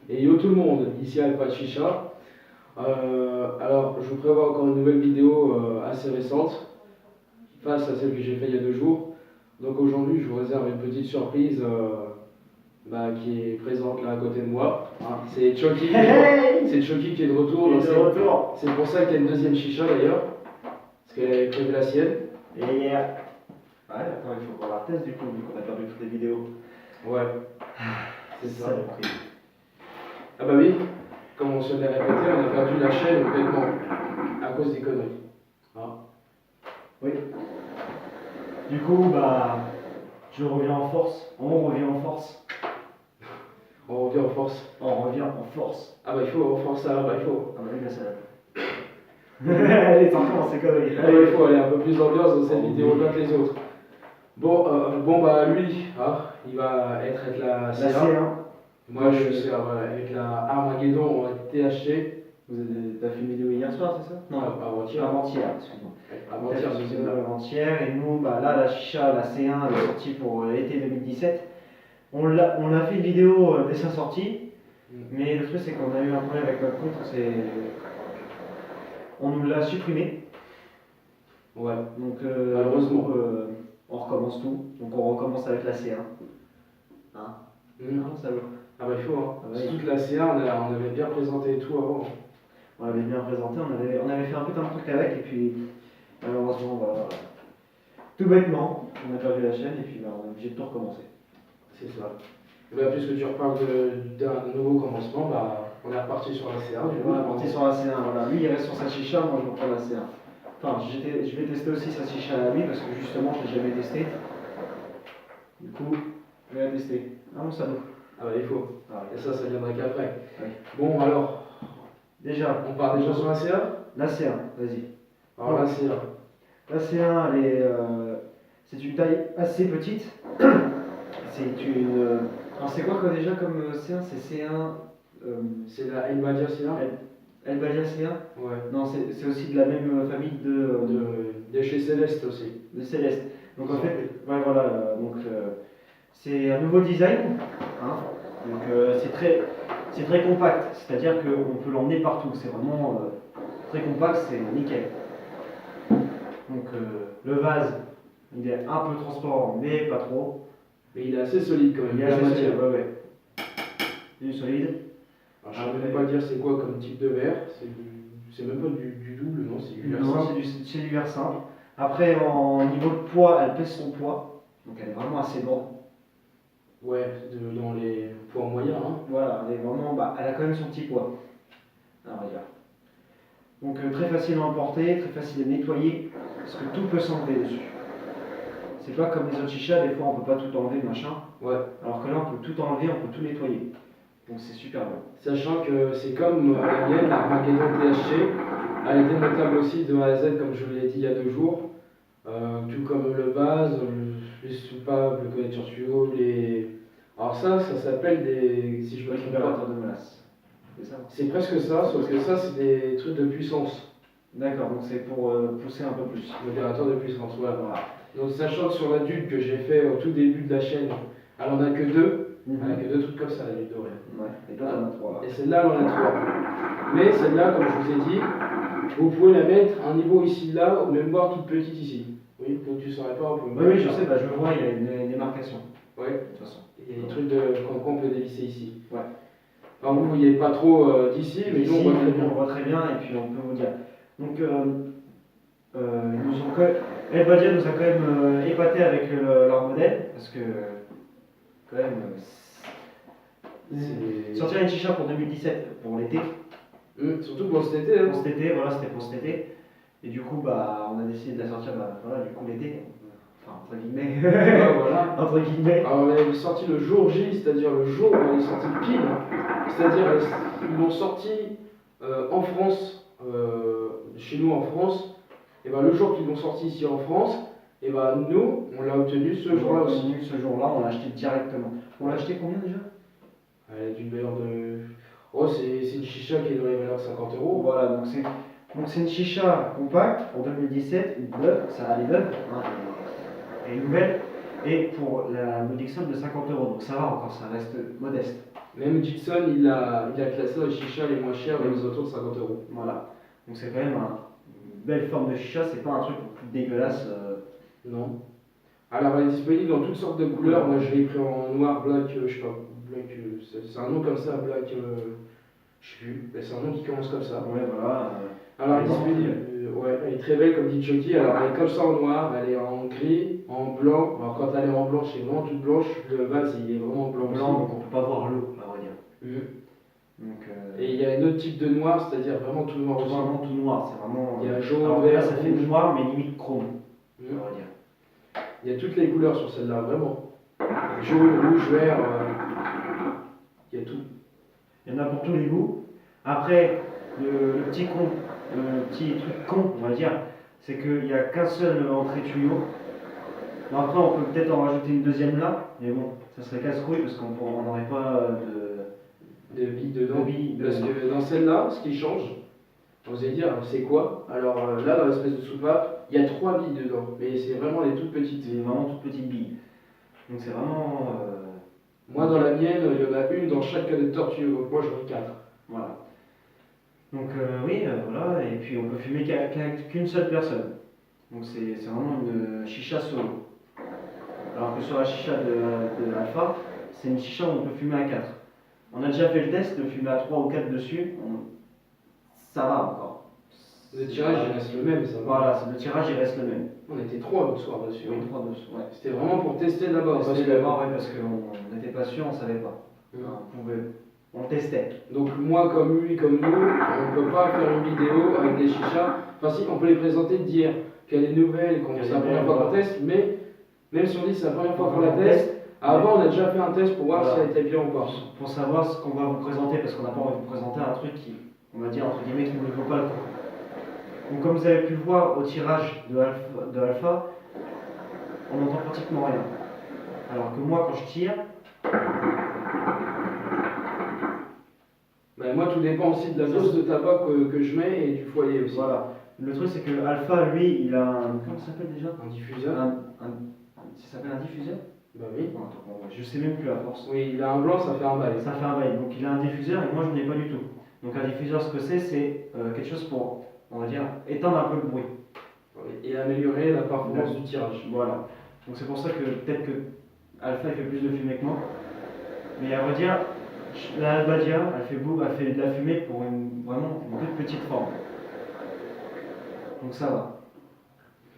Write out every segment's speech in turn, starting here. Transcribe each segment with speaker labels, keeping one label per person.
Speaker 1: Et yo tout le monde, ici Alpha Chicha. Alors, je vous prévois encore une nouvelle vidéo assez récente, face à celle que j'ai faite il y a 2 jours. Donc aujourd'hui, je vous réserve une petite surprise qui est présente là à côté de moi. Hein, c'est Chucky, c'est Chucky qui est de retour.
Speaker 2: Il est de retour.
Speaker 1: C'est pour ça qu'il y a une deuxième chicha d'ailleurs, parce qu'elle avait prévu la sienne.
Speaker 2: Et hier. Ouais, attends, il faut qu'on la teste du coup, vu qu'on a perdu toutes les vidéos.
Speaker 1: Ouais, c'est ça.
Speaker 2: Saloperie.
Speaker 1: Ah bah oui, comme on se l'est répété, on a perdu la chaîne complètement à cause des conneries. Hein.
Speaker 2: Oui. Du coup, je reviens en force. On revient en force.
Speaker 1: On revient en force.
Speaker 2: On revient en force.
Speaker 1: Ah bah il faut renforcer ça, bah il faut.
Speaker 2: Ah bah oui, là, ça Allez, t'en commences, c'est conneries.
Speaker 1: Allez, il faut aller un peu plus d'ambiance dans cette vidéo là que les autres. Bon bah lui, hein, il va être avec la
Speaker 2: La
Speaker 1: C1.
Speaker 2: C1.
Speaker 1: Moi je suis avec la Armageddon en THC.
Speaker 2: T'as fait une vidéo hier soir, c'est ça?
Speaker 1: Non, avant-hier.
Speaker 2: Avant-hier, excuse-moi.
Speaker 1: Avant-hier,
Speaker 2: T'as fait une
Speaker 1: c'est
Speaker 2: vidéo
Speaker 1: ça.
Speaker 2: avant-hier, et nous, là, la chicha, la C1, elle est sortie pour l'été 2017. On a fait une vidéo dès sa sortie, mais le truc, c'est qu'on a eu un problème avec notre compte, on nous l'a supprimé.
Speaker 1: Ouais.
Speaker 2: Donc,
Speaker 1: Malheureusement.
Speaker 2: on recommence tout. Donc, on recommence avec la C1. Hein? Non, ça va.
Speaker 1: Ah bah il faut, hein.
Speaker 2: Ah bah oui.
Speaker 1: Toute la C1, on avait bien présenté et tout avant.
Speaker 2: On l'avait bien présenté, on avait fait un peu un truc avec, et puis malheureusement, voilà. Tout bêtement, on a perdu la chaîne, et puis on est obligé de tout recommencer.
Speaker 1: C'est ça. Et bah, puisque tu reparles d'un nouveau commencement, on est reparti sur la C1.
Speaker 2: On est reparti sur la C1, voilà. Lui, il reste sur sa chicha, moi je reprends la C1. Enfin, je vais tester aussi sa chicha à lui, parce que justement, je l'ai jamais testé. Du coup, je vais la tester. Ah non, ça nous.
Speaker 1: Ah bah il faut.
Speaker 2: Ah,
Speaker 1: Et ça viendra qu'après.
Speaker 2: oui.
Speaker 1: Bon alors,
Speaker 2: Déjà,
Speaker 1: on part déjà sur la C1.
Speaker 2: la C1, vas-y.
Speaker 1: Alors la C1.
Speaker 2: La C1, c'est une taille assez petite. C'est une. Alors, c'est quoi déjà comme C1? C'est C1.
Speaker 1: C'est la Elbadia C1.
Speaker 2: Elbadia C1?
Speaker 1: Ouais.
Speaker 2: Non, c'est aussi de la même famille
Speaker 1: De chez Céleste aussi.
Speaker 2: de Céleste. Donc en fait, ouais, voilà. Donc c'est un nouveau design. Hein. Donc c'est très compact. C'est-à-dire qu'on peut l'emmener partout. C'est vraiment très compact, c'est nickel. Donc le vase, il est un peu transparent, mais pas trop.
Speaker 1: Mais il est assez solide quand même.
Speaker 2: Il est assez solide, ouais. Il est solide.
Speaker 1: Alors, je ne sais même pas dire c'est quoi comme type de verre. C'est même pas du double, non, c'est du verre
Speaker 2: Non,
Speaker 1: simple.
Speaker 2: c'est du verre simple. Après, en niveau de poids, elle pèse son poids. Donc elle est vraiment assez lourde.
Speaker 1: Ouais, dans les poids moyens. Hein.
Speaker 2: Voilà, elle est vraiment, elle a quand même son petit poids. On va dire. Donc très facile à emporter, très facile à nettoyer, parce que tout peut s'enlever dessus. C'est pas comme les autres chichas, des fois on peut pas tout enlever, machin.
Speaker 1: Ouais.
Speaker 2: Alors que là on peut tout enlever, on peut tout nettoyer. Donc c'est super bien.
Speaker 1: Sachant que c'est comme la mienne, la Armageddon THC. Elle est démontable aussi de A à Z, comme je vous l'ai dit il y a 2 jours. Tout comme le vase, les soupapes, le connecteur tuyau, les. Alors ça s'appelle des. Si je me trompe pas.
Speaker 2: Récupérateur de mélasse. C'est ça?
Speaker 1: C'est presque ça, sauf que ça c'est des trucs de puissance.
Speaker 2: D'accord, donc c'est pour pousser un peu plus.
Speaker 1: Modérateur de puissance, voilà. Donc sachant que sur la dude que j'ai fait au tout début de la chaîne, elle en a que 2. Elle a que 2 trucs comme ça, la dude dorée.
Speaker 2: Ouais, et toi t'en as 3 là.
Speaker 1: Et celle-là, elle en a 3. Mais celle-là, comme je vous ai dit, vous pouvez la mettre à un niveau ici, là, ou même voir toute petite ici. Oui, donc tu ne saurais pas, on peut
Speaker 2: Oui, je sais, je le vois, il y a une démarcation.
Speaker 1: Ouais,
Speaker 2: De toute façon.
Speaker 1: il y a des trucs qu'on peut dévisser ici.
Speaker 2: Ouais.
Speaker 1: Alors vous ne voyez pas trop d'ici, mais nous on voit très bien.
Speaker 2: On voit très bien, et puis on peut vous dire. Donc, ils nous ont Elbadia nous a quand même épaté avec leur modèle, parce que, quand même, sortir une chicha pour 2017, pour l'été.
Speaker 1: Surtout pour cet été. Hein.
Speaker 2: Pour cet été, voilà, c'était pour cet été. Et du coup, on a décidé de la sortir, voilà, du coup, l'été. Enfin, entre guillemets.
Speaker 1: Ouais, voilà.
Speaker 2: Entre guillemets.
Speaker 1: Alors on est sorti le jour J, c'est-à-dire le jour où on est sorti pile. C'est-à-dire ils l'ont sorti en France, chez nous en France. Et ben le jour qu'ils l'ont sorti ici en France, et ben nous, on l'a obtenu ce jour-là aussi.
Speaker 2: Ce jour-là, on l'a acheté directement. On l'a acheté combien déjà?
Speaker 1: Elle est d'une valeur de. Oh, c'est une chicha qui est dans les valeurs de 50 euros.
Speaker 2: Voilà, donc c'est une chicha compacte pour 2017, une neuve, ça elle est neuve, hein, et nouvelle, et pour la modique somme de 50 euros. Donc ça va encore, ça reste modeste.
Speaker 1: Même Gibson, il a classé les chichas les moins chers aux autour de 50 euros.
Speaker 2: Voilà. Donc c'est quand même une belle forme de chicha, c'est pas un truc dégueulasse.
Speaker 1: Non. Alors, elle est disponible dans toutes sortes de couleurs. Moi, je l'ai pris en noir, black, je sais pas, black, c'est un nom comme ça, black, je sais plus. Mais c'est un nom qui commence comme ça.
Speaker 2: Ouais, voilà.
Speaker 1: Alors, elle est disponible, ouais, elle est très belle comme dit Chucky. Alors, elle est comme ça en noir, elle est en gris, en blanc. Alors, quand elle est en blanche, c'est vraiment toute blanche. Le vase, il est vraiment blanc.
Speaker 2: Donc on peut pas voir l'eau, à vrai dire.
Speaker 1: Donc, et il y a un autre type de noir, c'est-à-dire vraiment tout noir aussi.
Speaker 2: Vraiment tout noir, c'est vraiment.
Speaker 1: Il y a jaune,
Speaker 2: alors,
Speaker 1: vert,
Speaker 2: là, ça fait
Speaker 1: rouge.
Speaker 2: noir, mais limite chrome, à vrai dire.
Speaker 1: Il y a toutes les couleurs sur celle-là, vraiment. Jaune, rouge, vert, il y a tout.
Speaker 2: Il y en a pour tous les goûts. Après, le petit truc con, on va dire, c'est qu'il n'y a qu'un seul entrée tuyau. Bon, après, on peut peut-être en rajouter une deuxième là, mais bon, ça serait casse-couille parce qu'on n'aurait pas
Speaker 1: de billes dedans. Parce
Speaker 2: dedans.
Speaker 1: que dans celle-là, ce qui change, vous allez dire, c'est quoi? Alors là, dans l'espèce de soupape, il y a 3 billes dedans, mais c'est vraiment des toutes petites.
Speaker 2: C'est vraiment toutes petites billes. Donc c'est vraiment.
Speaker 1: Moi, dans la mienne, il y en a une dans chaque connecteur tuyau, donc moi j'en ai 4.
Speaker 2: Voilà. Donc oui, voilà, et puis on peut fumer qu'une seule personne. Donc c'est vraiment une chicha solo. Alors que sur la chicha de Alpha, c'est une chicha où on peut fumer à 4. On a déjà fait le test de fumer à 3 ou 4 dessus, ça va encore.
Speaker 1: Le tirage il reste le même, ça va.
Speaker 2: Voilà, le tirage il reste le même.
Speaker 1: On était 3 l'autre soir dessus.
Speaker 2: Oui, 3 dessus, ouais.
Speaker 1: C'était vraiment pour tester d'abord.
Speaker 2: Parce qu'on n'était pas sûr, on savait pas. On testait.
Speaker 1: Donc moi comme lui, comme nous, on ne peut pas faire une vidéo avec des chichas. Enfin si, on peut les présenter, dire qu'elle est nouvelle, qu'on c'est la première fois qu'on teste, mais même si on dit que c'est la première fois qu'on la teste, avant on a déjà fait un test pour voir si elle était bien ou pas.
Speaker 2: Pour savoir ce qu'on va vous présenter, parce qu'on n'a pas envie de vous présenter un truc qui, on va dire entre guillemets, qui ne vaut pas le coup. Donc comme vous avez pu le voir au tirage de Alpha, on n'entend pratiquement rien. Alors que moi quand je tire...
Speaker 1: Ben, moi tout dépend aussi de la dose de tabac que je mets et du foyer aussi.
Speaker 2: Voilà. Le truc c'est que Alpha, lui, il a un... Comment ça s'appelle déjà?
Speaker 1: Un diffuseur.
Speaker 2: Ça s'appelle un diffuseur?
Speaker 1: Bah oui.
Speaker 2: Je sais même plus à force.
Speaker 1: Oui, il a un blanc, ça fait un bail.
Speaker 2: Ça fait un bail. Donc il a un diffuseur et moi je n'en ai pas du tout. Donc un diffuseur, ce que c'est quelque chose pour, on va dire, éteindre un peu le bruit.
Speaker 1: Et améliorer la performance du tirage.
Speaker 2: Voilà. Donc c'est pour ça que peut-être que Alpha il fait plus de fumée que moi. Mais à vrai dire, la Albadia, elle fait de la fumée pour vraiment une toute petite forme. Donc ça va.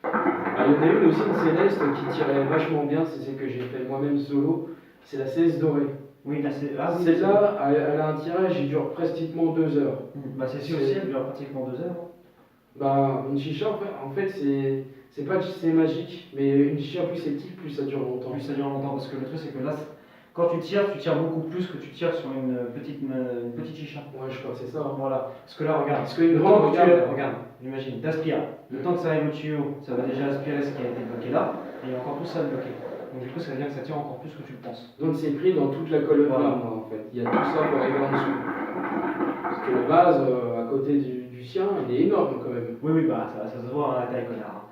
Speaker 1: Ah, il y en a une aussi, une céleste, qui tirait vachement bien, c'est celle que j'ai fait moi-même solo. C'est la céleste dorée.
Speaker 2: Oui, là c'est. Ah, oui,
Speaker 1: celle-là, elle a un tirage, il dure pratiquement 2 heures.
Speaker 2: Bah c'est sûr aussi, elle dure pratiquement 2 heures.
Speaker 1: Bah, une chicha, en fait c'est pas que c'est magique, mais une chicha, plus c'est petit, plus ça dure longtemps.
Speaker 2: Plus ça dure longtemps, parce que le truc c'est que là, quand tu tires beaucoup plus que tu tires sur une petite chicha.
Speaker 1: Ouais, je crois que c'est ça.
Speaker 2: Voilà. Parce que là, regarde.
Speaker 1: Parce qu'une grande,
Speaker 2: regarde, imagine, t'aspires. Le temps que ça arrive au tuyau, ça va déjà aspirer ce qui a été bloqué là, et il y a encore plus ça à bloquer. Donc du coup, ça veut dire que ça tire encore plus que tu le penses.
Speaker 1: Donc c'est pris dans toute la colonne là, moi, en fait. Il y a tout ça pour arriver en dessous. Parce que le vase, à côté du sien, il est énorme quand même.
Speaker 2: Oui, bah ça se voit à la taille, connard.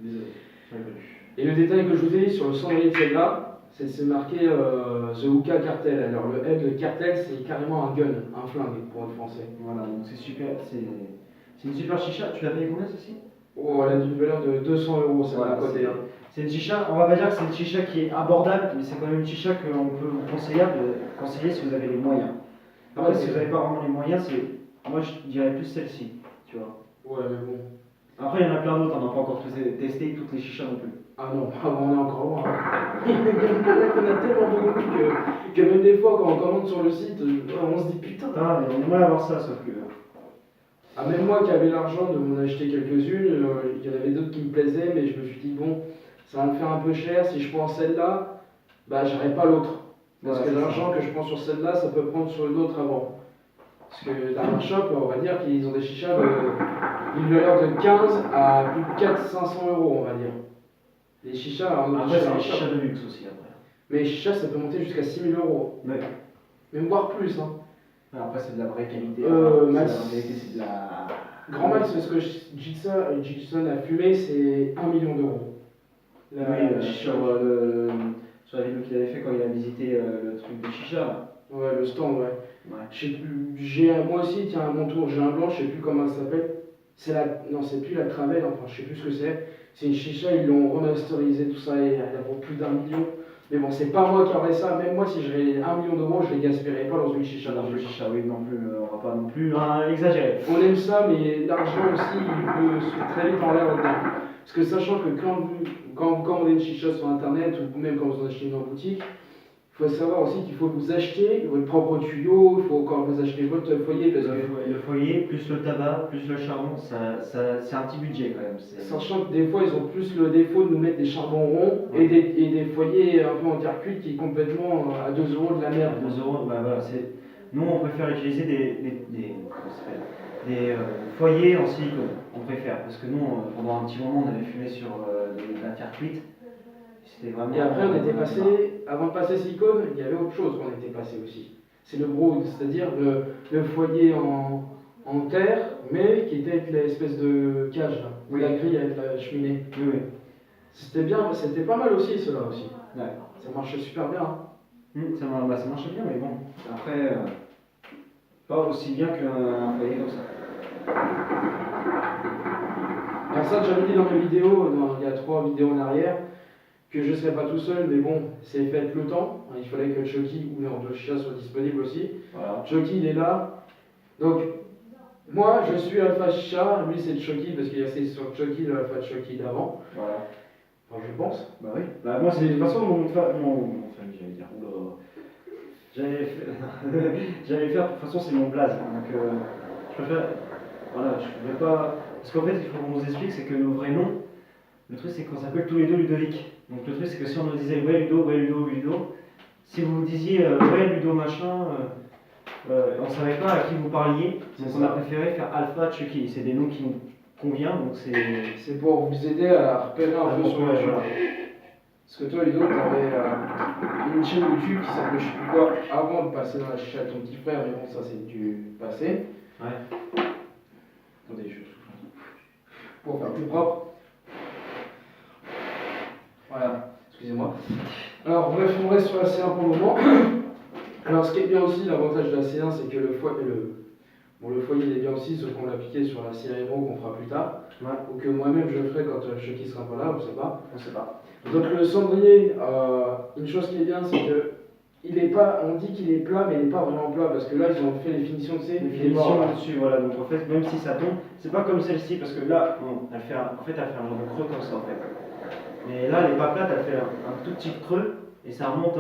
Speaker 2: Désolé, j'avais pas vu.
Speaker 1: Et le détail que je vous ai dit sur le cendrier de celle-là, c'est marqué The Hookah Cartel. Alors le L de cartel, c'est carrément un gun, un flingue pour le français.
Speaker 2: Voilà, donc c'est super, c'est une super chicha. Tu l'as payé combien ceci?
Speaker 1: Oh, elle a une valeur de 200 euros, ça
Speaker 2: voilà,
Speaker 1: à côté.
Speaker 2: C'est une chicha, on va pas dire que c'est une chicha qui est abordable, mais c'est quand même une chicha qu'on peut vous conseiller si vous avez les moyens. Après, si vous n'avez pas vraiment les moyens, moi je dirais plus celle-ci, tu vois.
Speaker 1: Ouais, mais bon.
Speaker 2: Après, il y en a plein d'autres, on n'a pas encore testé toutes les chichas non plus.
Speaker 1: Ah non, on est encore loin. Il y en a tellement beaucoup que même des fois, quand on commande sur le site, on se dit putain.
Speaker 2: Ah, mais on aimerait avoir ça, sauf que.
Speaker 1: Ah, même moi qui avais l'argent de m'en acheter quelques-unes, il y en avait d'autres qui me plaisaient, mais je me suis dit, bon, ça va me faire un peu cher. Si je prends celle-là, bah j'aurai pas l'autre. Parce que l'argent que je prends sur celle-là, ça peut prendre sur une autre avant. Parce que dans un shop, on va dire qu'ils ont des chichas d'une valeur de 15 à plus de 400-500 euros, on va dire. Les chichas,
Speaker 2: après, c'est des chichas de luxe aussi, après.
Speaker 1: Mais les chichas, ça peut monter jusqu'à 6 000 euros.
Speaker 2: Ouais.
Speaker 1: Même voire plus. Hein.
Speaker 2: Après, c'est de la vraie qualité.
Speaker 1: C'est de la. Grand max, ce que Gibson a fumé, c'est 1 million d'euros.
Speaker 2: Oui, sur la vidéo qu'il avait fait quand il a visité visiter le truc de chicha là.
Speaker 1: Ouais, le stand, ouais.
Speaker 2: Ouais.
Speaker 1: Je sais plus, moi aussi, tiens, à mon tour, j'ai un blanc, je sais plus comment ça s'appelle. Non, c'est plus la Travel, enfin, je sais plus ce que c'est. C'est une chicha, ils l'ont remasterisé, tout ça, et elle vaut plus d'1 million. Mais bon, c'est pas moi qui aurais ça, même moi, si j'avais 1 million d'euros, je les gaspillerais pas dans une chicha.
Speaker 2: Dans le chicha, oui, non plus, on va pas non plus exagérer.
Speaker 1: On aime ça, mais l'argent aussi, il peut se très vite en l'air dedans. Parce que sachant que quand on a une chicha sur internet, ou même quand vous en achetez une en boutique, il faut savoir aussi qu'il faut vous acheter votre propre tuyau, il faut quand vous achetez votre foyer, parce que
Speaker 2: Le foyer, plus le tabac, plus le charbon, c'est un petit budget quand même.
Speaker 1: sachant que des fois ils ont plus le défaut de nous mettre des charbons ronds et des foyers un peu en terre cuite qui est complètement à 2 € de la merde.
Speaker 2: 2 €, bah voilà, nous on préfère utiliser des foyers en silicone, on préfère, parce que nous pendant un petit moment on avait fumé sur de la terre cuite. Vraiment,
Speaker 1: et après on était passé, avant de passer silicone, il y avait autre chose qu'on était passé aussi. C'est le broad, c'est-à-dire le foyer en terre, mais qui était avec l'espèce de cage là,
Speaker 2: oui.
Speaker 1: La grille avec la cheminée.
Speaker 2: Oui, oui.
Speaker 1: C'était bien, c'était pas mal aussi cela aussi.
Speaker 2: Ouais.
Speaker 1: Ça marchait super bien. Hein.
Speaker 2: Ça marchait bien, mais bon, après, pas aussi bien qu'un foyer comme ça.
Speaker 1: Alors ça, j'avais dit dans mes vidéos, il y a 3 vidéos en arrière, que je ne serais pas tout seul, mais bon, c'est fait avec le temps. Il fallait que Chucky ou Nordosha soit disponible aussi.
Speaker 2: Voilà.
Speaker 1: Chucky, il est là. Donc, moi, je suis Alpha Chicha, lui c'est Chucky, parce qu'il y a sur Chucky le Alpha Chucky d'avant.
Speaker 2: Voilà.
Speaker 1: Enfin, je pense.
Speaker 2: Bah oui. Bah moi, c'est de toute façon mon famille, j'allais dire. Oula. J'allais faire, de toute façon, c'est mon blaze. Donc, je préfère. Voilà, je vais pas. Parce qu'en fait, il faut qu'on nous explique, c'est que nos vrais noms, le truc, c'est qu'on s'appelle tous les deux Ludovic. Donc, le truc, c'est que si on nous disait ouais, Ludo, si vous disiez ouais, Ludo machin, on savait pas à qui vous parliez. Donc, on a préféré faire Alpha, Chucky. C'est des noms qui nous conviennent, donc c'est.
Speaker 1: C'est pour vous aider à repérer un peu sur le jeu. Parce que toi, Ludo, t'avais une chaîne YouTube qui s'appelait je sais plus quoi avant de passer dans la chicha de ton petit frère, mais bon, ça c'est du passé.
Speaker 2: Ouais. Attendez, je souffle.
Speaker 1: Pour faire plus propre. Voilà, excusez-moi. Alors, bref, on reste sur la C1 pour le moment. Alors, ce qui est bien aussi, l'avantage de la C1, c'est que le foyer il est bien aussi, sauf qu'on l'a appliqué sur la C1 Hero qu'on fera plus tard.
Speaker 2: Ouais.
Speaker 1: Ou que moi-même je ferai quand Chucky sera pas là, on sait pas.
Speaker 2: On sait pas.
Speaker 1: Donc le cendrier, une chose qui est bien, c'est que il est pas, on dit qu'il est plat, mais il n'est pas vraiment plat, parce que là ils ont fait les finitions, tu sais,
Speaker 2: les finitions dessus, voilà. Donc en fait, même si ça tombe, c'est pas comme celle-ci, parce que là, elle fait un genre de creux comme ça en fait. Mais là, elle est pas plate, elle fait un tout petit creux, et ça remonte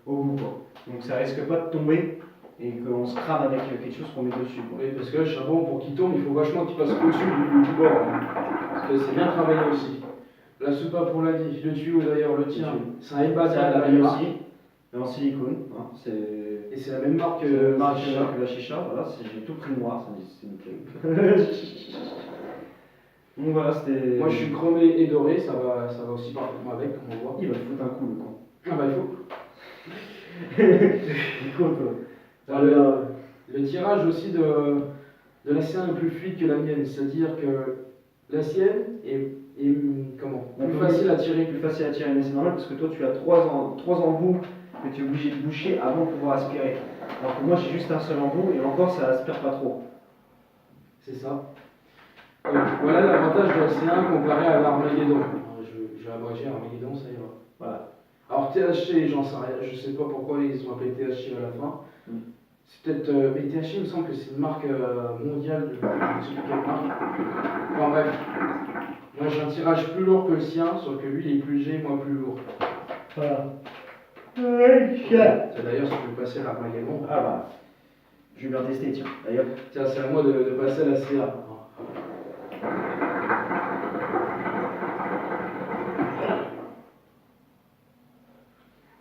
Speaker 2: au bout, quoi. Donc ça risque pas de tomber, et qu'on se crame avec quelque chose qu'on met dessus, quoi.
Speaker 1: Oui, parce que le charbon, pour qu'il tombe, il faut vachement qu'il passe au-dessus du bord, hein. Parce que c'est bien travaillé aussi. La soupape, on l'a dit, le tuyau d'ailleurs, le tien, c'est un Eba,
Speaker 2: ça
Speaker 1: la même marque.
Speaker 2: aussi, en silicone, hein,
Speaker 1: et c'est la même marque
Speaker 2: que
Speaker 1: que
Speaker 2: la chicha, voilà, j'ai tout pris noir, ça dit, c'est nickel. Donc voilà, c'était.
Speaker 1: Moi je suis chromé et doré, ça va aussi parfaitement avec, comme on voit.
Speaker 2: Il va te foutre un coup, le con.
Speaker 1: Ah bah il faut. Le tirage aussi de la sienne est plus fluide que la mienne, c'est-à-dire que la sienne est plus facile à tirer.
Speaker 2: Plus facile à tirer, mais c'est normal parce que toi tu as 3 embouts que tu es obligé de boucher avant de pouvoir aspirer. Alors que moi j'ai juste un seul embout et encore ça aspire pas trop.
Speaker 1: C'est ça. Voilà l'avantage de la C1 comparé à l'Armageddon. Je vais abréger Armageddon, ça ira.
Speaker 2: Voilà.
Speaker 1: Alors THC, j'en sais rien, je sais pas pourquoi ils ont appelé THC à la fin. C'est peut-être. Mais THC, il me semble que c'est une marque mondiale, je sais plus quelle marque. Enfin bref. Moi j'ai un tirage plus lourd que le sien, sauf que lui il est plus léger, moi plus lourd.
Speaker 2: Voilà.
Speaker 1: D'ailleurs, si tu veux passer à l'Armageddon.
Speaker 2: Ah bah. Je vais bien tester, tiens. D'ailleurs.
Speaker 1: Tiens, c'est à moi de passer à la CA.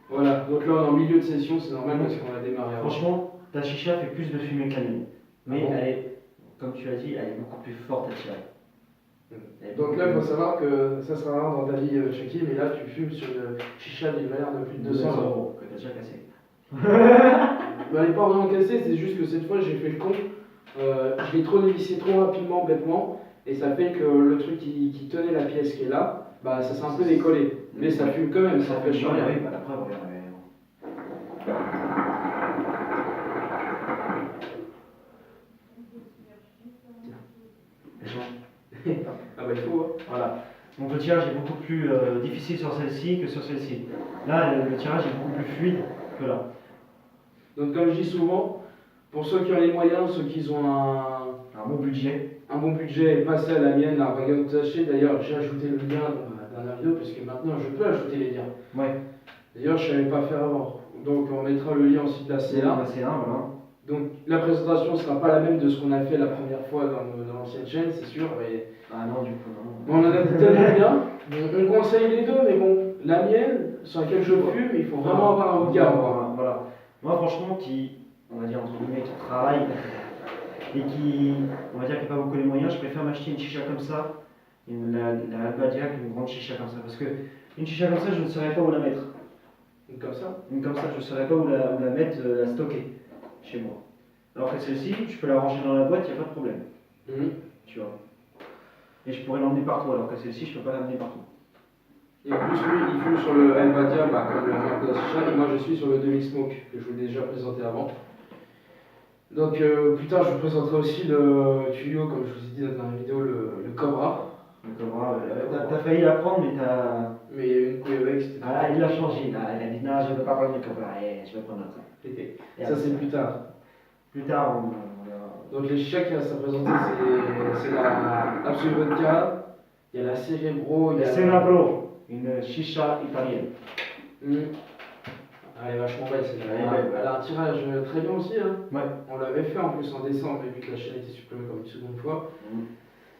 Speaker 1: Voilà, donc là on est en milieu de session, c'est normal parce qu'on a démarré avant.
Speaker 2: Franchement, ta chicha fait plus de fumée que la mienne. Mais elle est, comme tu as dit, elle est beaucoup plus forte à tirer.
Speaker 1: Donc là, il faut savoir que ça sera rare dans ta vie, Chucky, mais là tu fumes sur une chicha d'une valeur de plus de 200 €.
Speaker 2: Que tu as déjà cassé.
Speaker 1: Elle n'est pas vraiment cassée, c'est juste que cette fois j'ai fait le con. Je l'ai trop dévissé trop rapidement, bêtement, et ça fait que le truc qui tenait la pièce qui est là, bah ça s'est un peu décollé. Mais ça fume quand même, ça fait chier.
Speaker 2: Oui, bah la preuve, Voilà. Donc le tirage est beaucoup plus difficile sur celle-ci que sur celle-ci. Là, le tirage est beaucoup plus fluide que là.
Speaker 1: Donc comme je dis souvent, pour ceux qui ont les moyens, ceux qui ont
Speaker 2: Un bon budget.
Speaker 1: un bon budget, passez à la mienne, la Ragazzo Taché. D'ailleurs, j'ai ajouté le lien dans la dernière vidéo, parce que maintenant je peux ajouter les liens.
Speaker 2: Ouais.
Speaker 1: D'ailleurs, je ne savais pas faire avant. Donc on mettra le lien aussi de la C1.
Speaker 2: La C1, voilà.
Speaker 1: Donc la présentation ne sera pas la même de ce qu'on a fait la première fois dans l'ancienne chaîne, c'est sûr. Mais...
Speaker 2: Ah non, du coup, non.
Speaker 1: On en a dit tellement bien. On conseille les deux, mais bon, la mienne, sur laquelle je fume, il faut vraiment avoir un haut de gamme.
Speaker 2: Voilà. Moi, franchement, on va dire entre guillemets, qui travaille et qui, on va dire, qui n'a pas beaucoup les moyens, je préfère m'acheter une chicha comme ça, la Albadia, qu'une grande chicha comme ça. Parce que une chicha comme ça, je ne saurais pas où la mettre.
Speaker 1: Donc comme ça
Speaker 2: Une comme ça, je ne saurais pas où la mettre, la stocker chez moi. Alors que celle-ci, je peux la ranger dans la boîte, il n'y a pas de problème. Tu vois. Et je pourrais l'emmener partout, alors que celle-ci, je ne peux pas l'emmener partout.
Speaker 1: Et en plus, lui, il fume sur le Albadia, comme la marque de la chicha, et moi je suis sur le demi-smoke, que je vous ai déjà présenté avant. Donc plus tard, je vous présenterai aussi le tuyau, comme je vous ai dit dans la vidéo, le Cobra.
Speaker 2: Le Cobra, t'as failli la prendre, mais t'as...
Speaker 1: Mais il y a eu une couille avec, c'était...
Speaker 2: Ah, il l'a changé, là. Il a dit, non, je ne veux pas prendre le Cobra, je vais prendre l'autre.
Speaker 1: Ça, c'est plus tard.
Speaker 2: Plus tard, on verra.
Speaker 1: Donc les chichas qui restent à présenter, c'est la Absolute Vodka, il y a la Cerebro, il y a...
Speaker 2: La Cerebro, une chicha italienne.
Speaker 1: Elle est vachement belle, celle-là. Elle a un tirage très bien aussi. Hein.
Speaker 2: Ouais.
Speaker 1: On l'avait fait en plus en décembre, mais vu que la chaîne était supprimée comme une seconde fois.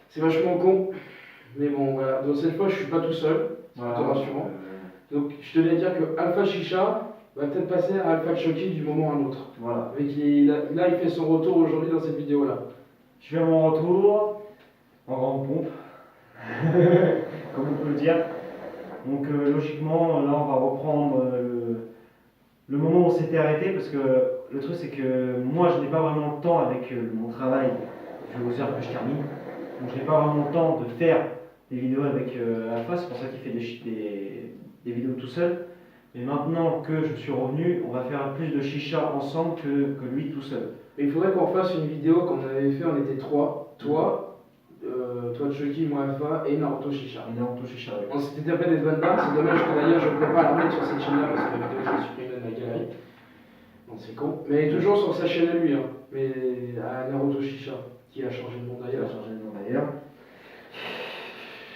Speaker 1: C'est vachement con. Mais bon, voilà. Donc cette fois, je suis pas tout seul. C'est plutôt rassurant. Donc je tenais à dire que Alpha Chicha va peut-être passer à Alpha Chucky du moment à un autre.
Speaker 2: Voilà.
Speaker 1: Là, il fait son retour aujourd'hui dans cette vidéo-là.
Speaker 2: Je fais mon retour en grande pompe, comme on peut le dire. Donc logiquement, là, on va reprendre le moment où on s'était arrêté, parce que le truc, c'est que moi, je n'ai pas vraiment le temps avec mon travail, aux heures que je termine. Donc je n'ai pas vraiment le temps de faire des vidéos avec Alpha, c'est pour ça qu'il fait des vidéos tout seul. Et maintenant que je suis revenu, on va faire plus de chicha ensemble que lui tout seul.
Speaker 1: Mais il faudrait qu'on fasse une vidéo comme on avait fait, on était trois. Toi, Chucky, moi Alpha et Naruto Chicha.
Speaker 2: Et Naruto Chicha, oui.
Speaker 1: On s'était tapé des bonnes barres, c'est dommage que d'ailleurs je ne peux pas la remettre sur cette chaîne-là parce que la vidéo je l'ai supprimée de ma galerie. Non, c'est con. Mais toujours sur sa chaîne à lui, hein. Mais à Naruto Chicha, qui a changé de nom d'ailleurs.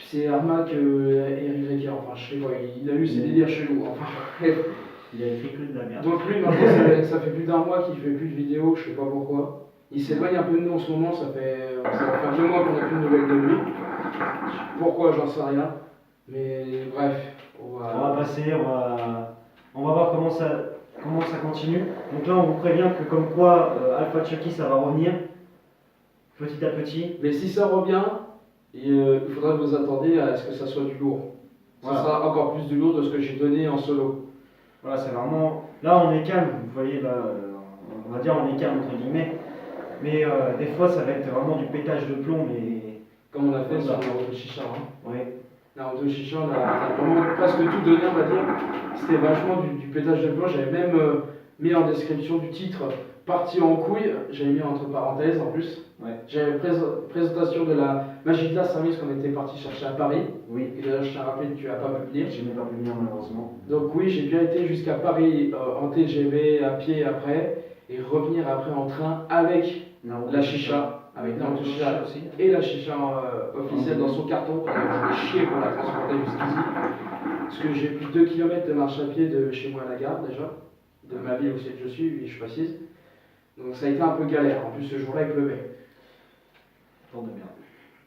Speaker 1: C'est Armac Eric Recker, enfin je sais pas, il a eu ses délires chelous, enfin bref.
Speaker 2: Il a écrit que de la merde.
Speaker 1: Donc lui maintenant ça fait plus d'un mois qu'il fait plus de vidéos, je sais pas pourquoi. Il s'éloigne un peu de nous en ce moment, ça va faire 2 mois qu'on n'a plus de nouvelles de lui. Pourquoi, j'en sais rien. Mais bref,
Speaker 2: on va passer, on va voir comment ça continue. Donc là on vous prévient que comme quoi Alpha Chucky ça va revenir petit à petit.
Speaker 1: Mais si ça revient, il faudra que vous attendiez à ce que ça soit du lourd. Ça sera encore plus du lourd de ce que j'ai donné en solo.
Speaker 2: Voilà, c'est vraiment... Là on est calme, vous voyez, là, on va dire on est calme entre guillemets. Mais des fois ça va être vraiment du pétage de plomb, mais...
Speaker 1: Comme on a fait sur Naruto Chicha. Hein.
Speaker 2: Oui.
Speaker 1: Naruto Chicha, on a vraiment presque tout donné, on va dire. C'était vachement du pétage de plomb. J'avais même mis en description du titre partie en couille. J'avais mis entre parenthèses en plus.
Speaker 2: Ouais.
Speaker 1: J'avais présentation de la Magicla Service qu'on était parti chercher à Paris.
Speaker 2: Oui.
Speaker 1: Et d'ailleurs, je t'ai rappelé que tu n'as pas pu venir.
Speaker 2: Je n'ai pas pu venir malheureusement.
Speaker 1: Donc oui, j'ai bien été jusqu'à Paris en TGV, à pied après, et revenir après en train avec la chicha, avec Naruto Chicha aussi, et la chicha officielle dans son carton. Je vais chier pour la transporter jusqu'ici. Parce que j'ai plus de 2 km de marche à pied de chez moi à la gare déjà, de ma ville où c'est que je suis, je précise. Donc ça a été un peu galère. En plus, ce jour-là, il pleuvait.
Speaker 2: Bande de merde.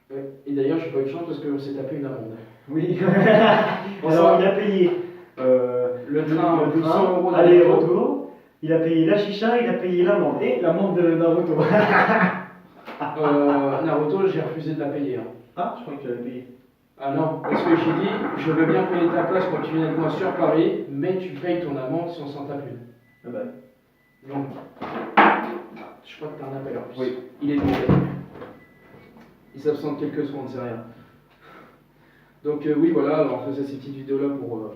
Speaker 1: Ouais. Et d'ailleurs, je n'ai pas eu de chance parce qu'on s'est tapé une amende.
Speaker 2: Oui. Alors, il a payé
Speaker 1: le train, 200 €
Speaker 2: aller-retour. Il a payé la chicha, il a payé l'amende et l'amende de Naruto.
Speaker 1: Naruto, j'ai refusé de la payer. Hein.
Speaker 2: Ah, je crois que tu l'avais payé.
Speaker 1: Ah non, parce que j'ai dit, je veux bien payer ta place quand tu viens avec moi sur Paris, mais tu payes ton amende si on s'en tape une.
Speaker 2: Ah bah.
Speaker 1: Donc, je crois que t'as un appel en plus.
Speaker 2: Oui.
Speaker 1: Il est demandé. Il s'absente quelques secondes, c'est rien. Donc oui, voilà, alors on faisait ces petites vidéos-là pour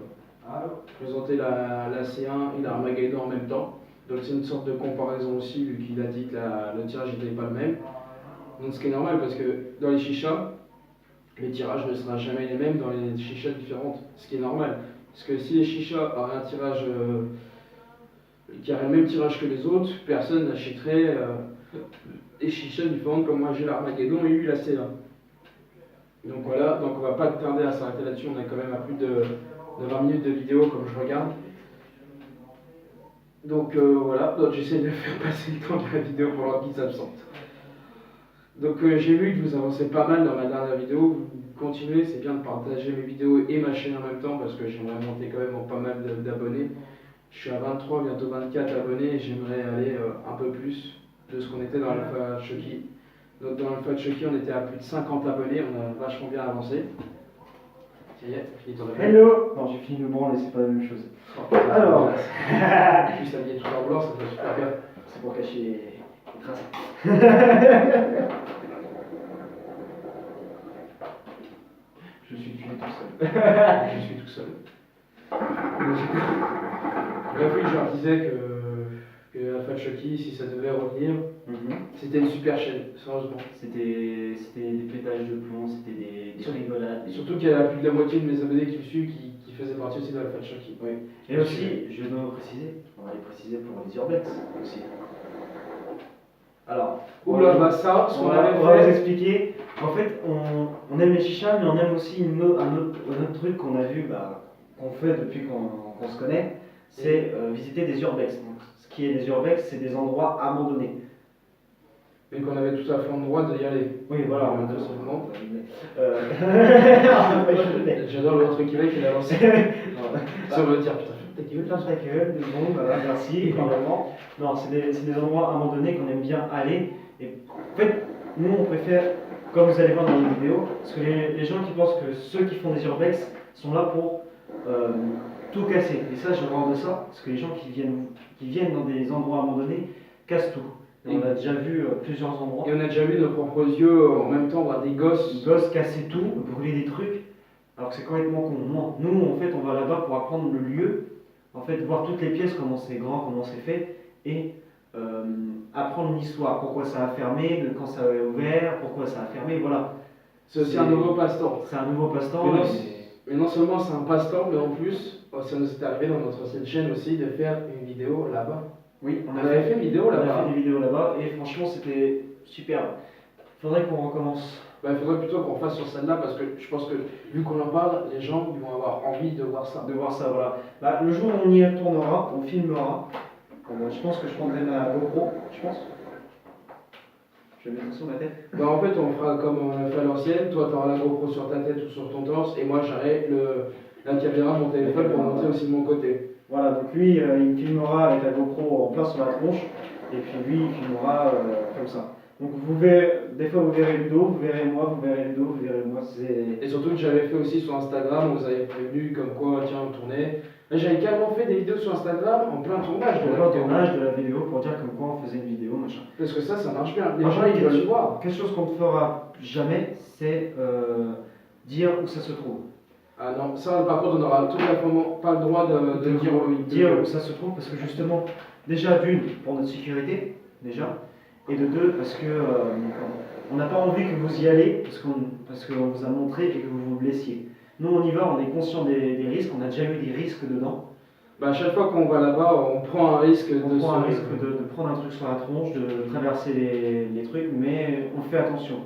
Speaker 1: présenter la C1 et la Armageddon en même temps. Donc c'est une sorte de comparaison aussi, vu qu'il a dit que le tirage n'était pas le même. Donc ce qui est normal, parce que dans les chichas, le tirage ne sera jamais les mêmes dans les chichas différentes, ce qui est normal. Parce que si les chichas auraient un tirage qui aurait le même tirage que les autres, personne n'achèterait des chichas différentes comme moi j'ai l'Armageddon et lui la CA. Donc voilà, donc on va pas tarder à s'arrêter là-dessus, on a quand même à plus de 20 minutes de vidéo comme je regarde. Donc voilà, donc j'essaie de faire passer le temps de la vidéo pour leur petite absente. Donc j'ai vu que vous avancez pas mal dans ma dernière vidéo, vous continuez, c'est bien de partager mes vidéos et ma chaîne en même temps parce que j'aimerais monter quand même en pas mal d'abonnés. Je suis à 23, bientôt 24 abonnés et j'aimerais aller un peu plus de ce qu'on était dans l'Alpha Chucky. Donc dans l'Alpha Chucky on était à plus de 50 abonnés, on a vachement bien avancé. Ça y est, fini ton appel.
Speaker 2: Hello. Non, j'ai fini de me branler, c'est pas la même chose. Alors.
Speaker 1: En plus habillé tout en blanc, ça fait super bien.
Speaker 2: C'est pour cacher les traces. Je suis tué tout seul.
Speaker 1: Je suis tout seul. Bref, oui, je leur disais que Alpha Chucky, si ça devait revenir, c'était une super chaîne, sérieusement.
Speaker 2: C'était des pétages de plomb, c'était des rigolades.
Speaker 1: Surtout qu'il y a plus de la moitié de mes abonnés qui me suivent qui faisaient partie aussi de Alpha Chucky.
Speaker 2: Oui. Et aussi, je dois préciser, on va les préciser pour les urbex aussi. Alors,
Speaker 1: Oula, bah ça, ce qu'on
Speaker 2: on
Speaker 1: avait
Speaker 2: va vous
Speaker 1: fait.
Speaker 2: expliquer. En fait, on aime les chichas, mais on aime aussi un autre truc qu'on a vu, qu'on fait depuis qu'on se connaît, c'est visiter des urbex. Donc, ce qui est des urbex, c'est des endroits abandonnés.
Speaker 1: Mais qu'on avait tout à fait le droit d'y aller.
Speaker 2: Oui, voilà, on
Speaker 1: deux seulement.
Speaker 2: a
Speaker 1: J'adore le truc qui qu'il a lancé. Ça veut dire putain, ta gueule.
Speaker 2: ta gueule, bon, voilà, merci, évidemment. Non, c'est des endroits abandonnés qu'on aime bien aller. Et en fait, nous, on préfère, comme vous allez voir dans les vidéos, parce que les gens qui pensent que ceux qui font des urbex sont là pour tout casser. Et ça, je rends de ça, parce que les gens qui viennent dans des endroits abandonnés cassent tout. Et on a déjà vu plusieurs endroits.
Speaker 1: Et on a déjà vu de nos propres yeux en même temps voir des gosses.
Speaker 2: Casser tout, brûler des trucs, alors que c'est complètement con. Non, nous, en fait, on va là-bas pour apprendre le lieu, en fait, voir toutes les pièces, comment c'est grand, comment c'est fait, et apprendre l'histoire, pourquoi ça a fermé, quand ça a ouvert, pourquoi ça a fermé, voilà.
Speaker 1: C'est aussi un nouveau passe-temps.
Speaker 2: C'est un nouveau passe-temps.
Speaker 1: Mais non seulement c'est un passe-temps, mais en plus, ça nous est arrivé dans notre ancienne chaîne aussi de faire une vidéo là-bas.
Speaker 2: Oui,
Speaker 1: on avait fait une vidéo là-bas.
Speaker 2: On a fait des vidéos là-bas, et franchement, c'était super. Faudrait qu'on recommence.
Speaker 1: Il faudrait plutôt qu'on fasse sur celle-là parce que je pense que vu qu'on en parle, les gens ils vont avoir envie de voir ça.
Speaker 2: Voilà. Le jour où on y retournera, on filmera. Je pense que je prendrai ma GoPro, je pense. Je vais mettre ça sur ma tête.
Speaker 1: En fait, on fera comme on a fait à l'ancienne. Toi, tu auras la GoPro sur ta tête ou sur ton torse, et moi, j'aurai la caméra de mon téléphone pour montrer aussi de mon côté.
Speaker 2: Voilà, donc lui, il me filmera avec la GoPro en plein sur la tronche, et puis lui, il filmera comme ça. Donc vous verrez, des fois vous verrez Ludo, vous verrez moi, vous verrez Ludo, vous verrez moi.
Speaker 1: Et surtout que j'avais fait aussi sur Instagram, vous avez prévenu comme quoi, tiens, on tournait. J'avais carrément fait des vidéos sur Instagram en plein tournage
Speaker 2: de la vidéo pour dire comme quoi on faisait une vidéo, machin.
Speaker 1: Parce que ça marche bien. Les gens, ils veulent voir.
Speaker 2: Quelque chose qu'on ne fera jamais, c'est dire où ça se trouve.
Speaker 1: Ah non, ça par contre, on aura tout simplement pas le droit de
Speaker 2: dire où ça se trouve, parce que justement, déjà d'une, pour notre sécurité, déjà. Et de deux, parce que on n'a pas envie que vous y allez, parce qu'on vous a montré et que vous vous blessiez. Nous, on y va, on est conscient des risques, on a déjà eu des risques dedans.
Speaker 1: À chaque fois qu'on va là-bas, on prend un risque
Speaker 2: de prendre un truc sur la tronche, de traverser les trucs, mais on fait attention.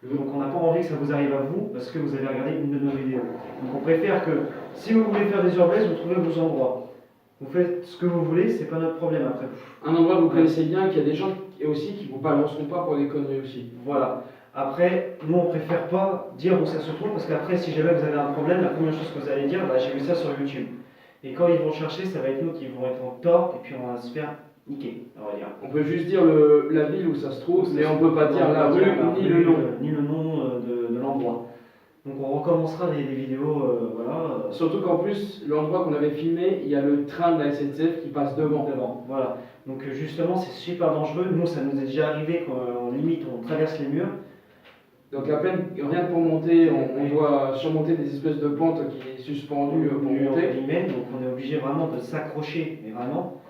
Speaker 2: Donc on n'a pas envie que ça vous arrive à vous, parce que vous avez regardé une de nos vidéos. Donc on préfère que, si vous voulez faire des urbex, vous trouvez vos endroits. Vous faites ce que vous voulez, c'est pas notre problème après.
Speaker 1: Un endroit que vous connaissez bien, qu'il y a des gens aussi qui vous balanceront pas pour des conneries aussi.
Speaker 2: Voilà. Après, nous on préfère pas dire où ça se trouve, parce qu'après, si jamais vous avez un problème, la première chose que vous allez dire, j'ai vu ça sur YouTube. Et quand ils vont chercher, ça va être nous qui vont être en tort, et puis on va se faire niquer, on va dire.
Speaker 1: On peut juste dire la ville où ça se trouve, mais on peut pas dire la rue, ni le nom.
Speaker 2: Ni le nom de l'endroit. Donc on recommencera les vidéos, voilà.
Speaker 1: Surtout qu'en plus, l'endroit qu'on avait filmé, il y a le train de la SNCF qui passe devant.
Speaker 2: Voilà. Donc justement, c'est super dangereux. Nous, ça nous est déjà arrivé quand limite on traverse les murs.
Speaker 1: Donc à peine, rien que pour monter, on doit surmonter des espèces de pentes qui est suspendues pour monter.
Speaker 2: Donc on est obligé vraiment de s'accrocher, mais vraiment.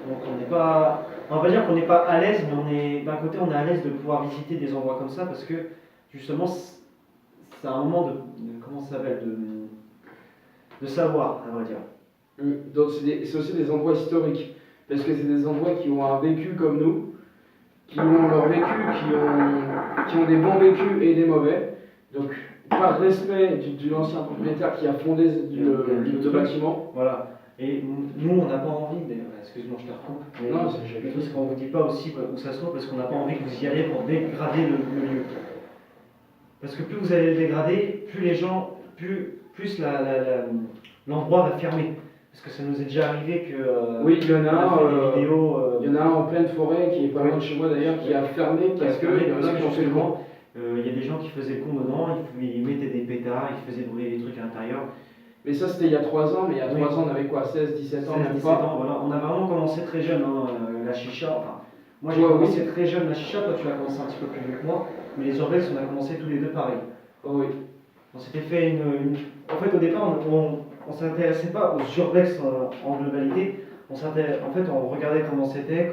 Speaker 2: Donc on n'est pas, on va pas dire qu'on n'est pas à l'aise, mais d'un côté on est à l'aise de pouvoir visiter des endroits comme ça parce que justement c'est un moment comment ça s'appelle, de savoir, à vrai dire.
Speaker 1: Donc c'est aussi des endroits historiques, parce que c'est des endroits qui ont un vécu comme nous, qui ont leur vécu, qui ont des bons vécus et des mauvais. Donc par respect de l'ancien propriétaire qui a fondé le bâtiment.
Speaker 2: Voilà. Et nous, on n'a pas envie, excuse-moi, je te recoupe, mais
Speaker 1: Non,
Speaker 2: le truc, c'est qu'on ne vous dit pas aussi où ça se trouve, parce qu'on n'a pas envie que vous y allez pour dégrader le lieu. Parce que plus vous allez le dégrader, plus les gens, plus l'endroit va fermer. Parce que ça nous est déjà arrivé que.
Speaker 1: Oui, il y en a un.
Speaker 2: Vidéos,
Speaker 1: il y en a un en pleine forêt qui est pas loin de chez moi d'ailleurs, qui a fermé parce qu'il y en a qui ont fait le vent.
Speaker 2: Il y a des gens qui faisaient le con dedans, ils mettaient des pétards, ils faisaient brûler des trucs à l'intérieur.
Speaker 1: Mais ça c'était il y a 3 ans, mais il y a 3 ans on avait quoi, 16, 17 ans,
Speaker 2: 16, 17 ans, voilà. On a vraiment commencé très jeune, hein, la chicha. Enfin, moi j'ai commencé très jeune la chicha, toi tu l'as commencé un petit peu plus vieux que moi, mais les urbex on a commencé tous les deux pareil.
Speaker 1: Oh oui.
Speaker 2: On s'était fait En fait au départ on s'intéressait pas aux urbex en globalité. En fait, on regardait comment c'était,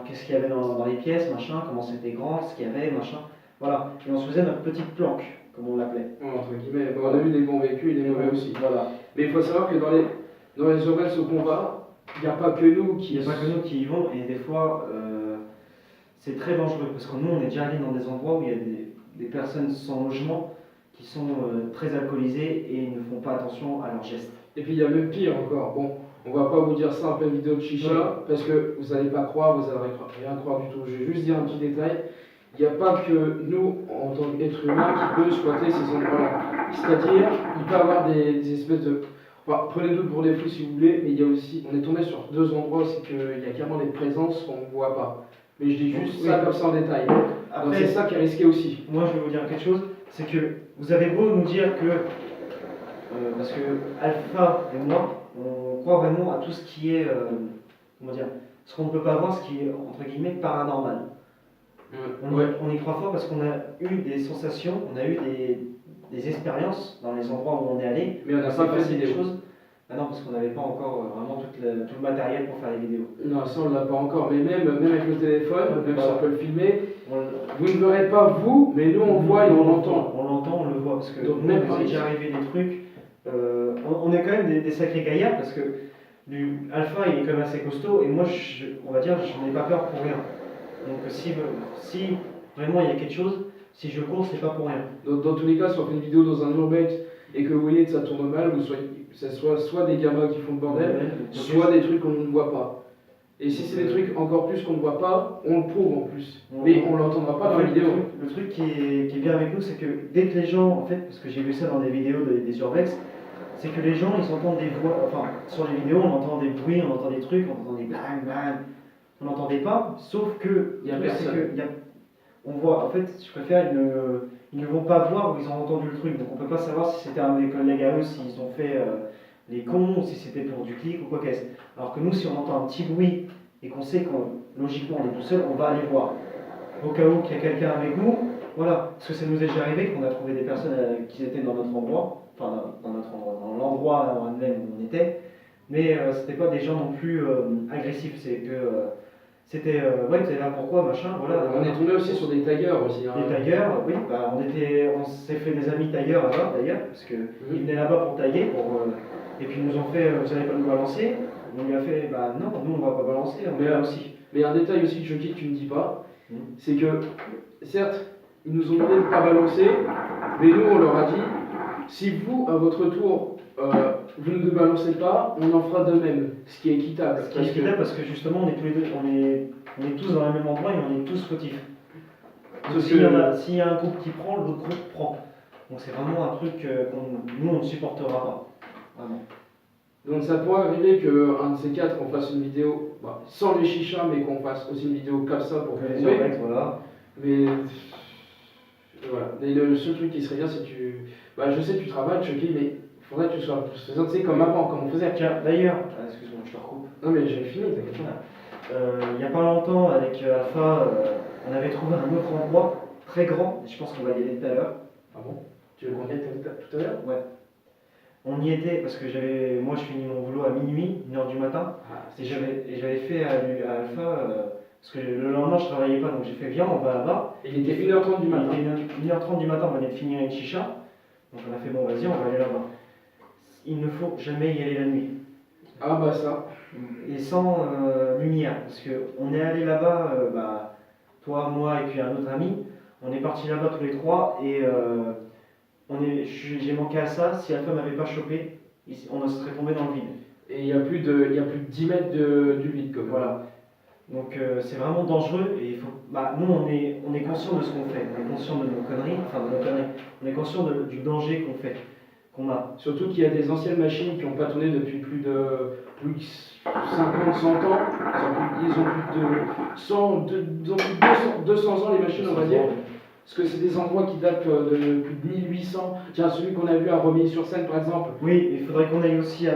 Speaker 2: qu'est-ce qu'il y avait dans les pièces, machin, comment c'était grand, ce qu'il y avait, machin. Voilà. Et on se faisait notre petite planque, comme on l'appelait.
Speaker 1: Entre guillemets. Bon, on a eu des bons vécus et des mauvais aussi.
Speaker 2: Voilà.
Speaker 1: Mais il faut savoir que dans les urbex où on va, il n'y a pas que nous qui.
Speaker 2: Il n'y a pas que nous qui y vont, et des fois, c'est très dangereux. Parce que nous, on est déjà allés dans des endroits où il y a des personnes sans logement qui sont très alcoolisées et ne font pas attention à leurs gestes.
Speaker 1: Et puis il y a même pire encore. Bon, on va pas vous dire ça en pleine vidéo de chicha, parce que vous n'allez pas croire, vous n'allez rien croire du tout. Je vais juste dire un petit détail. Il n'y a pas que nous, en tant qu'êtres humains, qui peut exploiter ces endroits-là. C'est-à-dire, il peut y avoir des espèces de. Enfin, prenez-nous pour des fous si vous voulez, mais il y a aussi. On est tombé sur 2 endroits, c'est qu'il y a carrément des présences qu'on ne voit pas. Mais je dis juste ça comme ça en détail.
Speaker 2: Après,
Speaker 1: donc c'est ça qui est risqué aussi.
Speaker 2: Moi, je vais vous dire quelque chose, c'est que vous avez beau nous dire que. Parce que Alpha et moi, on croit vraiment à tout ce qui est. Comment dire, ce qu'on ne peut pas voir, ce qui est entre guillemets paranormal. On y croit fort parce qu'on a eu des sensations, on a eu des expériences dans les endroits où on est allé.
Speaker 1: Mais on n'a pas fait des choses.
Speaker 2: Ah non, parce qu'on n'avait pas encore vraiment tout le matériel pour faire les vidéos.
Speaker 1: Non, ça on l'a pas encore, mais même avec le téléphone, même si on peut le filmer, vous ne verrez pas vous, mais nous on voit et on l'entend.
Speaker 2: On l'entend, on le voit, parce que
Speaker 1: donc,
Speaker 2: même quand il est déjà arrivé des trucs, on est quand même des sacrés gaillards, parce que Alpha il est quand même assez costaud, et moi on va dire, je n'ai pas peur pour rien. Donc si vraiment il y a quelque chose, si je cours, c'est pas pour rien.
Speaker 1: Dans tous les cas, si on fait une vidéo dans un urbex et que vous voyez que ça tourne mal, ça soit des gamins qui font le bordel, soit des trucs qu'on ne voit pas. Et si c'est des trucs encore plus qu'on ne voit pas, on le prouve en plus. Mais on ne l'entendra pas dans la vidéo.
Speaker 2: Le truc qui est bien avec nous, c'est que dès que les gens, en fait, parce que j'ai vu ça dans des vidéos des urbex, c'est que les gens, ils entendent des voix, enfin, sur les vidéos, on entend des bruits, on entend des trucs, on entend des bang bang, on n'entendait pas, sauf que,
Speaker 1: il y a personne.
Speaker 2: On voit, en fait, je préfère, ils ne vont pas voir où ils ont entendu le truc, donc on ne peut pas savoir si c'était un des collègues à eux, s'ils ont fait les cons, ou si c'était pour du clic ou quoi qu'est-ce. Alors que nous, si on entend un petit bruit et qu'on sait que logiquement on est tout seul, on va aller voir. Au cas où qu'il y a quelqu'un avec nous, voilà, parce que ça nous est déjà arrivé qu'on a trouvé des personnes qui étaient dans notre endroit, enfin dans notre endroit, dans l'endroit en même où on était, mais c'était pas des gens non plus agressifs, c'est que c'était ouais, t'es là pourquoi, machin, voilà.
Speaker 1: On est tombé aussi sur des tailleurs aussi. Hein.
Speaker 2: Des tailleurs, oui, bah, on s'est fait des amis tailleurs là-bas d'ailleurs, parce qu'ils venaient là-bas pour tailler, et puis ils nous ont fait, vous n'allez pas nous balancer. On lui a fait, bah non, nous on va pas balancer, on est là aussi.
Speaker 1: Mais un détail aussi, Chucky, que tu ne dis pas, c'est que, certes, ils nous ont demandé de ne pas balancer, mais nous on leur a dit, si vous, à votre tour, vous ne balancez pas, on en fera de même, ce qui est équitable.
Speaker 2: Ce qui est équitable parce que justement, on est tous les deux, on est tous dans le même endroit et on est tous fautifs. S'il y a un groupe qui prend, l'autre groupe prend. Donc c'est vraiment un truc nous on ne supportera pas. Vraiment.
Speaker 1: Donc ça pourrait arriver qu'un de ces quatre, on fasse une vidéo, sans les chichas, mais qu'on fasse aussi une vidéo comme ça pour
Speaker 2: les urbex, voilà.
Speaker 1: Mais voilà. Et le seul truc qui serait bien, c'est que je sais que tu travailles, Chucky, mais il faudrait que tu sois plus présent, tu sais, comme avant, comme on faisait.
Speaker 2: Tiens, d'ailleurs, excuse-moi, je te recoupe.
Speaker 1: Non mais j'ai fini, t'inquiète pas.
Speaker 2: Il n'y a pas longtemps, avec Alpha, on avait trouvé un autre endroit très grand, et je pense qu'on va y aller tout à l'heure.
Speaker 1: Ah bon? Tu veux qu'on y aille tout à l'heure?
Speaker 2: Ouais. On y était parce que moi je finis mon boulot à minuit, 1h du matin, et j'avais fait à Alpha, parce que le lendemain je travaillais pas, donc j'ai fait viens, on va là-bas.
Speaker 1: Et il était 1h30 du matin.
Speaker 2: Il était 1h30 du matin, on venait de finir une chicha, Donc on a fait bon, vas-y, on va aller là-bas. Il ne faut jamais y aller la nuit.
Speaker 1: Ah bah ça.
Speaker 2: Et sans lumière, parce qu'on est allé là-bas, toi, moi et puis un autre ami, on est partis là-bas tous les trois et j'ai manqué à ça. Si Alpha m'avait pas chopé, on serait tombé dans le vide.
Speaker 1: Et il y a plus de 10 mètres du vide comme
Speaker 2: Voilà. Donc c'est vraiment dangereux et il faut. Nous on est conscient de ce qu'on fait, on est conscient de nos conneries, on est conscient du danger qu'on a.
Speaker 1: Surtout qu'il y a des anciennes machines qui ont pas tourné depuis plus de 50, 100 ans. Ils ont plus de 100, ils ont plus de 200 ans les machines, on va dire. Parce que c'est des endroits qui datent de plus de 1800. Tiens, celui qu'on a vu à Romilly-sur-Seine par exemple.
Speaker 2: Oui, il faudrait qu'on aille aussi à.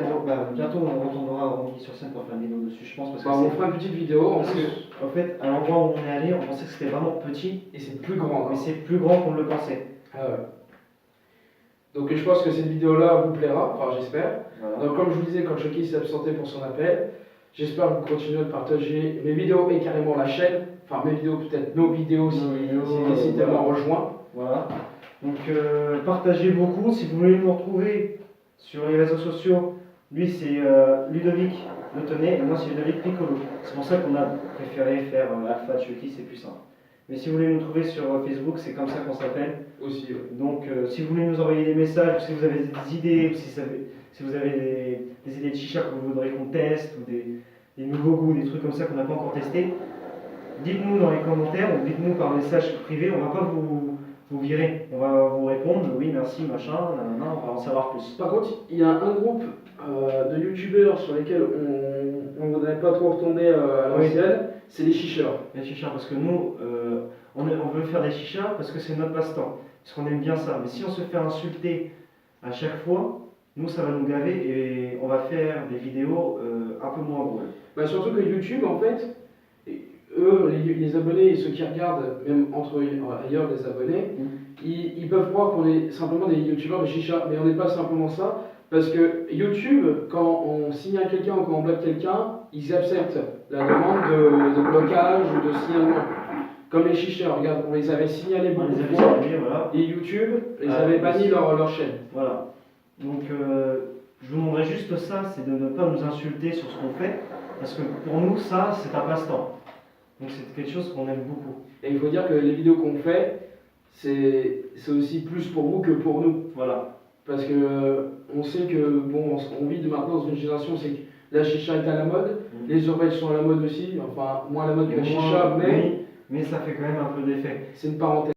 Speaker 2: Bientôt on retournera à Romilly-sur-Seine pour faire une vidéo dessus, je pense. Parce que
Speaker 1: on fera une petite vidéo.
Speaker 2: En fait, à l'endroit où on est allé, on pensait que c'était vraiment petit.
Speaker 1: Et c'est plus grand.
Speaker 2: Mais c'est plus grand qu'on ne le pensait.
Speaker 1: Ah ouais. Donc je pense que cette vidéo-là vous plaira, enfin j'espère.
Speaker 2: Voilà.
Speaker 1: Donc comme je vous disais, quand Chucky s'est absenté pour son appel, j'espère que vous continuerez de partager mes vidéos et carrément la chaîne. Enfin mes vidéos, peut-être nos vidéos si vous décidez de m'en rejoindre.
Speaker 2: Voilà. Donc partagez beaucoup. Si vous voulez nous retrouver sur les réseaux sociaux, lui c'est Ludovic Le Tenay et moi c'est Ludovic Piccolo. C'est pour ça qu'on a préféré faire Alpha Chucky, c'est plus simple. Mais si vous voulez nous trouver sur Facebook, c'est comme ça qu'on s'appelle.
Speaker 1: Aussi, ouais.
Speaker 2: Donc si vous voulez nous envoyer des messages, si vous avez des idées, si vous avez des idées de chicha que vous voudrez qu'on teste, ou des nouveaux goûts, des trucs comme ça qu'on n'a pas encore testé, dites-nous dans les commentaires ou dites-nous par message privé, on ne va pas vous virer, on va vous répondre, oui merci, machin, on va en savoir plus.
Speaker 1: Par contre, il y a un groupe de youtubeurs sur lesquels on ne voudrait pas trop retomber à l'ancienne, c'est les chicheurs.
Speaker 2: Les chichas, parce que nous, on veut faire des chichas parce que c'est notre passe-temps, parce qu'on aime bien ça. Mais si on se fait insulter à chaque fois, nous ça va nous gaver et on va faire des vidéos un peu moins drôles.
Speaker 1: Surtout que YouTube, en fait, eux, les abonnés et ceux qui regardent, même entre ailleurs des abonnés, ils peuvent croire qu'on est simplement des youtubeurs de chicha, mais on n'est pas simplement ça. Parce que YouTube, quand on signale quelqu'un ou quand on bloque quelqu'un, ils acceptent la demande de blocage ou de signalement. Comme les chicheurs, regarde, on les avait signalés beaucoup de fois,
Speaker 2: voilà.
Speaker 1: et YouTube les avait bannis leur chaîne.
Speaker 2: Voilà. Donc je vous demanderais juste ça, c'est de ne pas nous insulter sur ce qu'on fait, parce que pour nous, ça, c'est un passe-temps. Donc c'est quelque chose qu'on aime beaucoup.
Speaker 1: Et il faut dire que les vidéos qu'on fait, c'est aussi plus pour vous que pour nous.
Speaker 2: Voilà.
Speaker 1: Parce que on sait que on vit maintenant dans une génération, c'est que la chicha est à la mode, les urbex sont à la mode aussi, enfin moins à la mode que la chicha, mais
Speaker 2: ça fait quand même un peu d'effet.
Speaker 1: C'est une parenthèse.